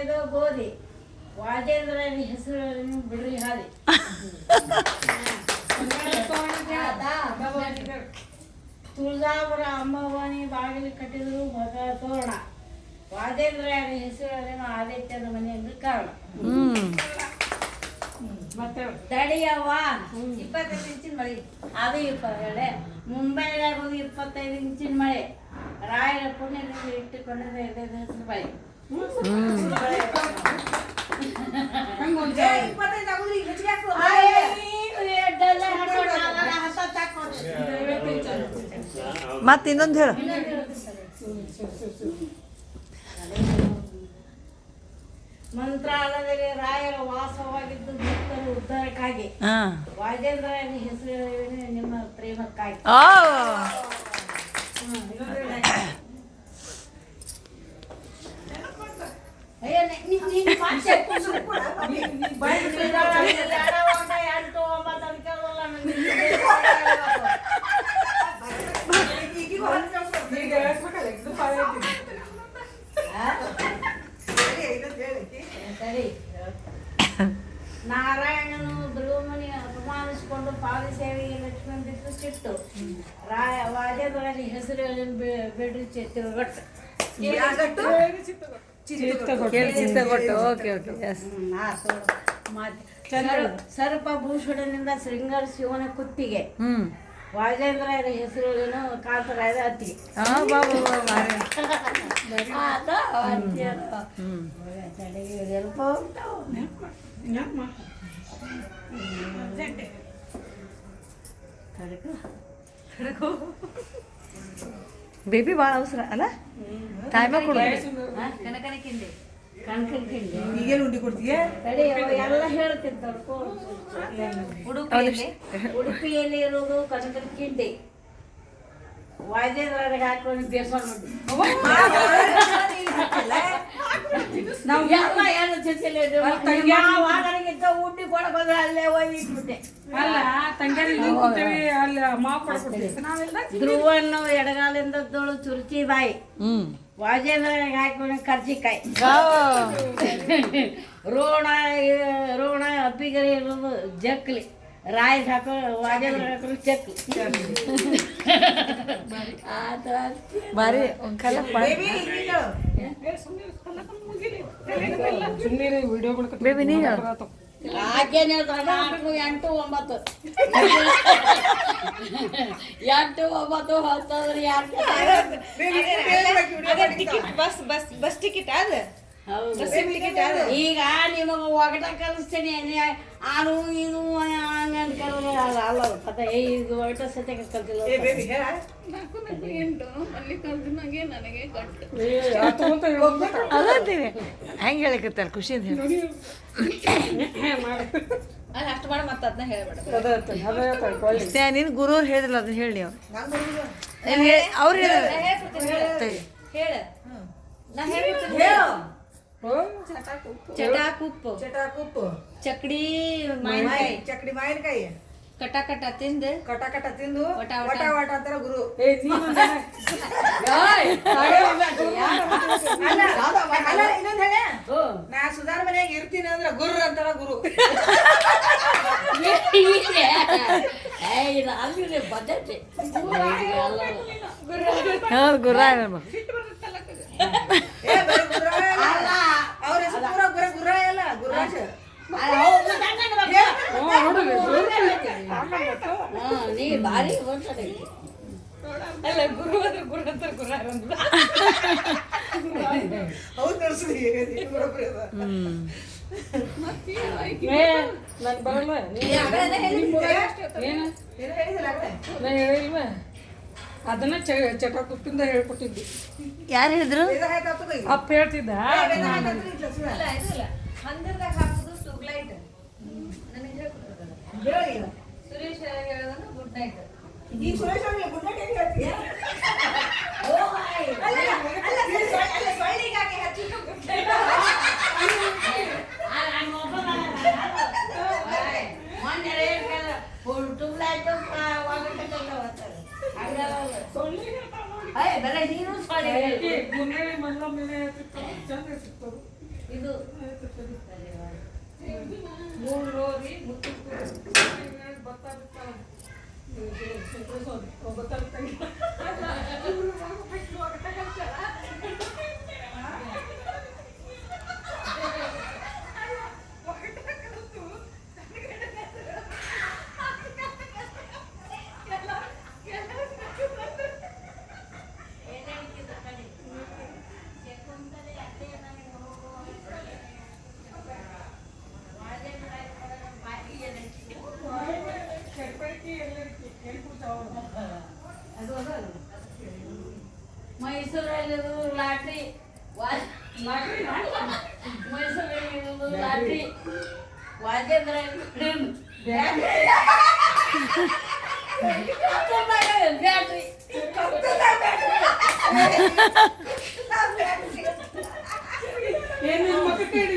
ಇದು ಗೋಧಿ ವಾಜೇಂದ್ರ ಹೆಸರು ಬಿಡ್ರಿ ಹಾದಿ ತುಳಜಾಪುರ ಅಂಬಾಭವಾನಿ ಬಾಗಿಲು ಕಟ್ಟಿದ್ರು ಮಗ ತೋರಣ ವಾಜೇಂದ್ರ ಹೆಸರು ಆದಿತ್ಯದ ಮನೆಯಲ್ಲಿ ಕಾರಣ ಮತ್ತೆ ತಡಿಯವ್ವ 25 ಇಂಚಿನ ಮಳೆ ಅದು 22 ಮುಂಬೈದಾಗ ಹೋಗಿ 25 ಇಂಚಿನ ಮಳೆ ರಾಯರ ಪುಣ್ಯದಿಂದ ಇಟ್ಟುಕೊಂಡಿದ್ದ ಹೆಸರು ಮಳೆ ಮತ್ತೆ ಇನ್ನೊಂದು ಹೇಳು. ಮಂತ್ರಾಲಯದಲ್ಲಿ ರಾಯರ ವಾಸವಾಗಿದ್ದು ಭಕ್ತರ ಉದ್ಧಾರಕ್ಕಾಗಿ ವಾಜೇಂದ್ರ ಹೆಸರು ನಿಮ್ಮ ಪ್ರೇಮಕ್ಕಾಗಿ. ನಾರಾಯಣನು ಧ್ರುವಮುನಿ ಅಪಮಾನಿಸಿಕೊಂಡು ಪಾದಸೇವೆಗೆ ಲಕ್ಷ್ಮಣ ಬಿಟ್ಟು ಸಿಟ್ಟು ವಾಜೇಂದ್ರ ಹೆಸರು ಬಿಡ್ರಿ ಚಿತ್ರಗಟ್ಟು ಸರ್ಪ ಭೂಷಣನಿಂದ ಶೃಂಗಾರ ಶಿವನ ಕುತ್ತಿಗೆ ವಾಜೇಂದ್ರ ಹೆಸರುಗಳನ್ನು ಕಾಂತರಾಯದ ಅತ್ತಿಗೆ. ಬೇಬಿ ಭಾಳ ಅವಸರ ಅಲ್ಲ ಟೈಮ ಕೊಡು. ಈಗೇನು ಉಂಡಿ ಕೊಡ್ತೀಯ ಎಲ್ಲ ಹೇಳ್ತಿರ್ತಾರ. ಉಡುಪಿಯಲ್ಲಿ ಇರೋದು ಕನಕನ ಕಿಂಡಿ ವಾಜೇಂದ್ರಗೆ ಹಾಕೊಂಡು ಬೇಸರ ಉಂಡಿ ಕೊಡಕ್ ಹೋದ್ರೆ ಅಲ್ಲೇ ಹೋಗಿಟ್ಬಿಟ್ಟೆ. ಧ್ರುವನ್ನು ಎಡಗಾಲಿಂದದ್ದೋಳು ಚುರುಚಿ ಬಾಯಿ ವಾಜೇಂದ್ರ ಹಾಕೊಂಡು ಕರ್ಜಿಕಾಯಿ ರೋಣ ಅಪ್ಪಿಗರಿ ಇರೋದು ಜಕ್ಲಿ ರಾಯ್ ಹಾಕೋ ವಾಜೇಂದ್ರ ಹಾಕೋ ಚಕ್ಲಿ ಬಾರಿ ಬೇಬಿ ನೀ ಆಕೇನೆ 8 9 8 9 ಹೊತ್ತಂದ್ರೆ ಬಸ್ ಟಿಕೆಟ್ ಅದ ಈಗ ನಿಮಗ ಒಗಟ ಕಲಿಸ್ತೀನಿ ಆನು ಇದು ಅನ್ಕೊಂಡ್ರೆ ಅಲ್ಲ ಕತೆ ಈಗ ಒಗಟ ಸತ್ಯಕ್ಕೆ ಕಲ್ತಿಲ್ಲ. ಅದಂತೀವಿ ಹೆಂಗೆ ಹೇಳಕತ್ತಲ್ಲ ಖುಷಿಯಿಂದ ಹೇಳಿ ಅಷ್ಟು ಮಾಡ ಮತ್ತೆ ಅದನ್ನ ಹೇಳ್ಬೇಡ. ನೀನು ಗುರುವ್ರು ಹೇಳಿದ್ರಲ್ಲ ಅದನ್ನ ಹೇಳಿ ಅವ್ರು ಹೇಳ ನಾ ಹೇಳ್ಬಿಡ್ತೀನಿ. ಚಟಾಕುಪ್ಪು ಚಕ್ಡಿ ಮಾವಿನಕಾಯಿ ಕಟ ಕಟ ತಿಂದು ವಟ ವಟ ಅಂತಾರ ಗುರು. ಇನ್ನೊಂದ್ ಹೇಳ ನಾ ಸುಧಾರ ಮನ್ಯಾಗ ಇರ್ತೀನಿ ಅಂದ್ರ ಗುರು ಅಂತಾರ ಗುರು. ಹೌದು ಗುರ ಅವ್ರ ಹೆಸರು ಪೂರ ಗುರ ಎಲ್ಲ ಗುರಾಜ. ನೀ ಭಾರಿ ಅಲ್ಲ ಗುರು ಅಂದ್ರೆ ಗುರು ಅಂತಾರ ಗುರ ಹೌದು ನಡೆಸಿದ್ವಿ. ಅದನ್ನ ಚಟಾಕುಪ್ಪಿಂದ ಹೇಳ್ಕೊಟ್ಟಿದ್ವಿ. ಯಾರು ಹೇಳಿದ್ರು? ಅಪ್ಪ ಹೇಳ್ತಿದ್ದ. ಹಂದರ್ದಾಗ ಹಾಕುದು ಟ್ಯೂಬ್ಲೈಟ್ ನನಗೆ ಹೇಳ್ಕೊಟ್ಟಿದ್ದ ಸುರೇಶ್ ಹೇಳೋದನ್ನ ಗುಡ್ ನೈಟ್. ಈ ಸುರೇಶ್ ಗುಡ್ ನೈಟ್ ಹೆಂಗೆ ಹೇಳ್ತೀಯ? ಸೊಳ್ಳಿಗಾಗಿ ಹಚ್ಚಿದ್ದು ಗುಡ್ ನೈಟ್. ನೀನು ಮುಂದೆ ಮಲ್ಲ ಮೇಲೆ ಚಂದ ಸಿಗ್ತದೆ. ಇದು ಮೈಸೂರಿಗೆ ಇರೋದು ಲಾಟ್ರಿ ವಾಜೇಂದ್ರ ಬ್ಯಾಟ್ರಿ ಏನು ಮಕ್ಕ ಕೇಳಿ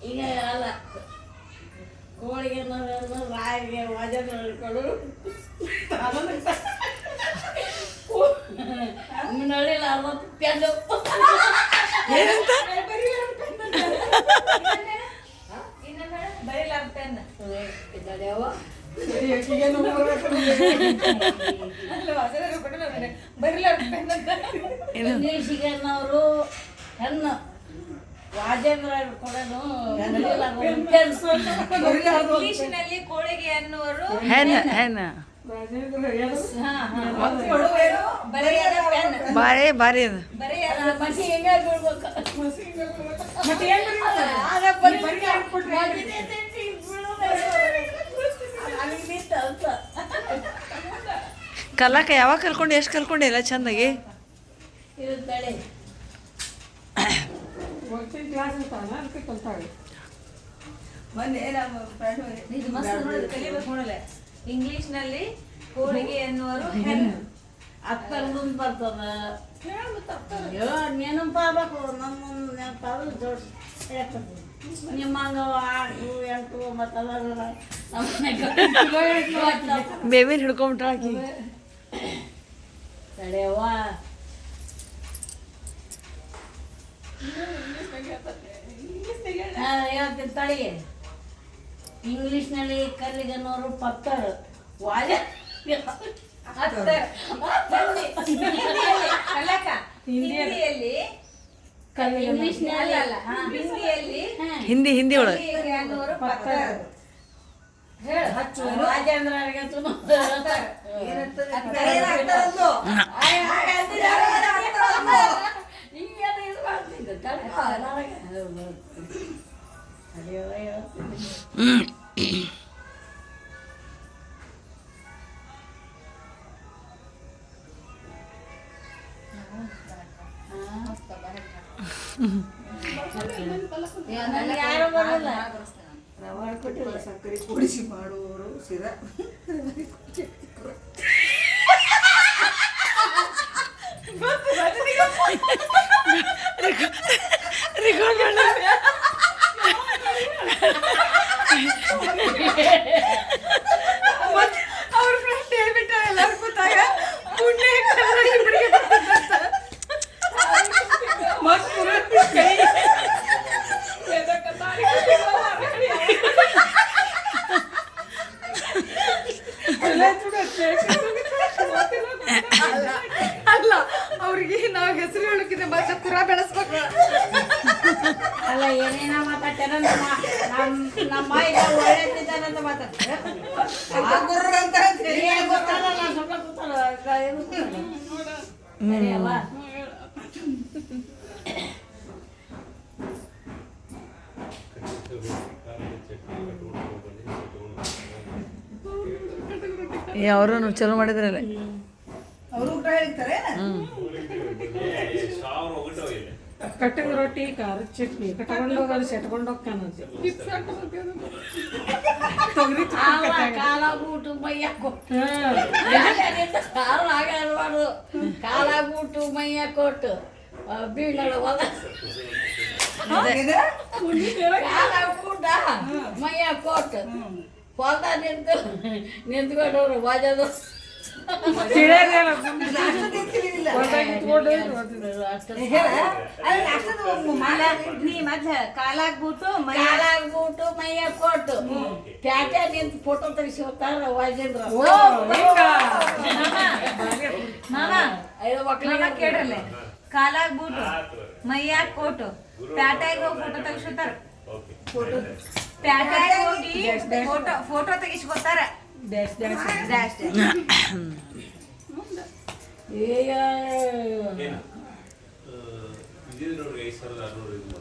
ಈಗ ಅಲ್ಲ ಕೋಳಿಗೆ ರಾಯಿಗೆ ವಾಜೇಂದ್ರ ಹಿಡ್ಕೊಂಡು ನಳಿಲ್ಲ 60 ಪೆಂಡು ಏನಂತ ಬರೀಲಾರ ಪೆನ್ ಇದ್ದಾಡ್ಯಾವ ಬರೀಲಾರ ಪೆನ್ ಅಂತ ಇಂಗ್ಲೀಷಿಗೆ ಅವರು ಹೆಣ್ಣು ವಾಜೇಂದ್ರ ಕೊಡೋನು ಇಂಗ್ಲಿಷಿನಲ್ಲಿ ಕೋಳಿಗೆ ಅನ್ನುವರು ಹೆಣ್ಣ ಬರೆಯದ ಪೆನ್ ಭಾರಿ ಅದು ಬರೆಯದ ಮಸಿ ಹೆಂಗ ಬೀಳ್ಬೇಕು ಮತ್ತೆ ಏನ್ ಕಲಾಕ ಯಾವಾಗ ಕಲ್ಕೊಂಡು ಎಷ್ಟು ಕಲ್ಕೊಂಡೆ ಎಲ್ಲ ಚಂದಾಗಿ ಇರುತ್ತಾಳೆ ವರ್ಕಿಂಗ್ ಕ್ಲಾಸ್ ಇರ್ತಾವಲ್ಲ ಅದಕ್ಕೆ ಕಲ್ತಾಳೆ ಮೊನ್ನೆ ನಮ್ಮ ಫ್ರೆಂಡ್ ಇದು ಮಸ್ತ್ ನೋಡಿ ಕಲಿಬೇಕು ನೋಡಲೆ ಇಂಗ್ಲಿಷ್ನಲ್ಲಿ ಕೋಳಿಗೆ ಎನ್ನುವರು ಹೆಣ್ಣು ಅತ್ತರ್ದು ಬರ್ತದ ಅಯ್ಯೋ ನೆನಪಾಗಬೇಕು ನಮ್ಮ ನೆನಪಾದ್ರು ಜೋಡಿಸಿ ಹೇಳ್ತದೆ ನಿಮ್ಮಂಗ 8 8 ಮತ್ತು ಬೇಬಿನ ಹಿಡ್ಕೊಂಬಿಟ್ರ ಆಕಿ ತಡೆಯವ್ವ ಹೇಳ್ತೀನಿ ತಡಿಗೆ ಇಂಗ್ಲೀಷ್ನಲ್ಲಿ ಕಲ್ಲಿಗನ್ನೋರು ಪತ್ತರ್ ವಾಜ ಹಿಂದಿಯಲ್ಲಿ ಇಂಗ್ಲೀಷ್ನಲ್ಲಿ ಅಲ್ಲ ಹಿಂದಿಯಲ್ಲಿ ಹಿಂದಿ ಒಳಗೆ ಕೋಳಿಗೆ ಅನ್ನುವರು ಪತ್ತರ್ ಹೇಳು ಹಚ್ಚು ರಾಜೇಂದ್ರರಿಗೆ ಹಿಂಗೆಲ್ಲ ಇದು ಮಾಡ್ತಿದ್ದೆ ಯಾರು ಬರಲ್ಲ ಸಕ್ಕರೆ ಕೂಡಿಸಿ ಮಾಡುವವರು ಸಿರಾ ಅವ್ರ ಫ್ರೆಂಡ್ ಹೇಳ್ಬಿಟ್ಟ ಎಲ್ಲರೂ ಕೂತಾಗ ಪುಣ್ಯ ಇಬ್ಬರಿಗೆ ಅಲ್ಲ ಅವ್ರಿಗೆ ನಾವು ಹೆಸರು ಹೇಳಕ್ಕಿಂತ ಮತ್ತೆ ಪುರ ಬೆಳೆಸ್ಬೇಕು ಅಲ್ಲ ಏನೇನ ಮಾತಾಡ್ತಾರ ನಮ್ಮ ಈಗ ಒಳ್ಳೆದಿದ್ದಾರಂತ ಮಾತಾಡ್ತಾರೆ ಗೊತ್ತಲ್ಲ ನಾನು ಸ್ವಲ್ಪ ಕೂತಾರ ಅವರು ಚಲೋ ಮಾಡಿದ್ರಲ್ಲ ಅವರು ಊಟ ಹೇಳ್ತಾರೆ ಕಟ್ಟಿದ ರೊಟ್ಟಿ ಖಾರದ ಚಟ್ನಿ ಕಟ್ಕೊಂಡು ಹೋಗೋದು ಸೆಟ್ಕೊಂಡು ಹೋಗ್ತಾನಂತೆ ತೊಗರಿ ಕಾಲಾಗ್ಬಿಟ್ಟು ಮೈಯಾಕೊಟ್ಟು ಕಾಲಾಗಬಾರ್ದು ಕಾಲಾಗ್ಬಿಟ್ಟು ಮೈಯಾಕೊಟ್ಟು ಬೀಳಲ್ಲ ಹೊಲ ಕಾಲಾಗ್ಬಿಟ್ಟ ಮೈಯಾಕೊಟ್ಟು ಹೊಲ ನಿಂತ್ಕೊಂಡವ್ರು ವಾಜದು ನೀ ಮೊದ್ಲ ಕಾಲಾಗ್ಬಿಟ್ಟು ಕಾಲಾಗ್ಬಿಟ್ಟು ಮೈಯ ಕೊಟ್ಟು ಪ್ಯಾಟೆ ನಿಂತು ಫೋಟೋ ತೆಗಿಸಿ ಹೋಗ್ತಾರ ವಾಜೇಂದ್ರ ಐದು ಮಕ್ಕಳಿಗೆ ಕೇಳ್ರಲ್ಲ ಕಾಲಾಗ್ಬಿಟ್ಟು ಮೈಯಾಗ ಕೋಟು ಪ್ಯಾಟ್ಯಾಗ ಹೋಗಿ ಫೋಟೋ ತೆಗಿಸ್ಕೊತಾರ ಪ್ಯಾಟ್ಯಾಗ ಹೋಗಿ ಫೋಟೋ ತೆಗಿಸ್ಕೊತಾರ ಡ್ಯಾಶ್ ಡ್ಯಾಶ್ ಡ್ಯಾಶ್ ಈಗ ಇದು ನೋಡ್ರಿ 5,600